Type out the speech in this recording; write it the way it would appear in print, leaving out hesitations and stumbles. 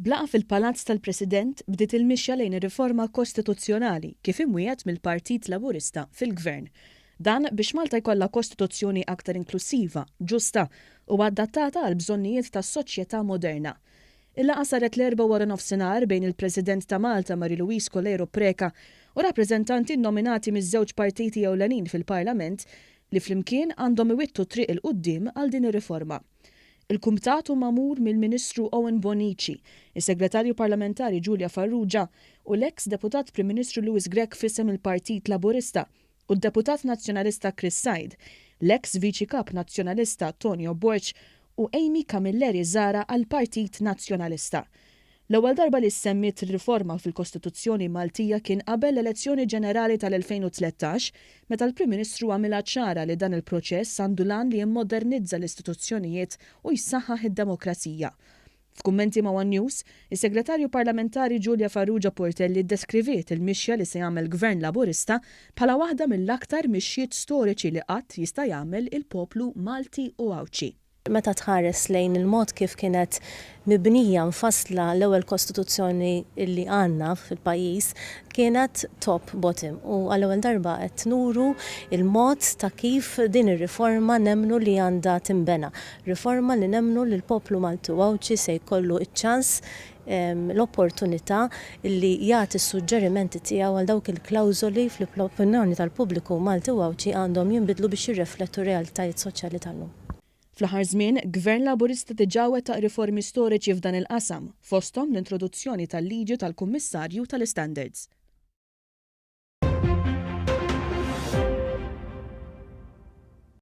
Blaqa fil-Palazz tal-President bdiet il-mixja lejn ir-riforma kostituzzjonali kif imwiegħed mill-Partit Laburista fil-Gvern. Dan biex Malta jkollha kostituzzjoni aktar inklussiva, ġusta u adattata għal bżonnijiet tas-soċjetà moderna. Il-laqa saret l-4 wara nofsinhar bejn il-President ta' Malta Marie-Louise Coleiro Preca u rappreżentanti nominati miż-żewġ partiti ewlenin fil-Parlament li flimkien għandhom iwittu triq il-qudiem għal din ir-riforma. Il-Kumitat hu magħmur mill-Ministru Owen Bonici, is-Segretarju Parlamentari Giulia Farrugia u l-eks Deputat Prim Ministru Lewis Grech f'isem il-Partit Laburista u d-Deputat Nazzjonalista Chris Said, l-eks Viċi Kap Nazzjonalista Tonio Borch u Amy Camilleri Zara għall-Partit Nazzjonalista. L-ewwel darba li semmiet ir-riforma fil-Kostituzzjoni Maltija kien qabel l-elezzjoni ġenerali tal-2013, meta l-Prim Ministru għamilha ċara li dan il-proċess għandu lan li jimmodernizza l-istituzzjonijiet u jsaħħaħ id-demokrazija. F'kummenti ma' One News, is-Segretarju Parlamentari Giulia Farrugia Portelli ddeskriviet il-mixja li se jagħmel Gvern Laburista bħala waħda mill-aktar mixjiet storiċi li qatt jista' jagħmel il-poplu Malti u Awċi. Meta tħares lejn il-mod kif kienet mibnija mfassla l-ewwel kostituzzjoni li għandna fil-pajjiż kienet top bottom u għall-ewwel darba qed nuru il-mod ta' kif din ir-riforma nemmnu li għandha timbena. Riforma li nemmnu li l-poplu Malti u Awċi se jkollu iċ-ċans l-opportunità li jagħti s-suġġerimenti tiegħu għal dawk il-klawżoli fl-opinjoni tal-pubbliku Malti u Awċi għandhom jinbidlu biex jirriflettu realtajiet soċjali tagħhom. Fl-aħħar żmien, Gvern Laburista diġà wettaq riformi storiċi f'dan il-qasam, fosthom l-introduzzjoni tal-liġi tal-Kummissarju tal-Istandards.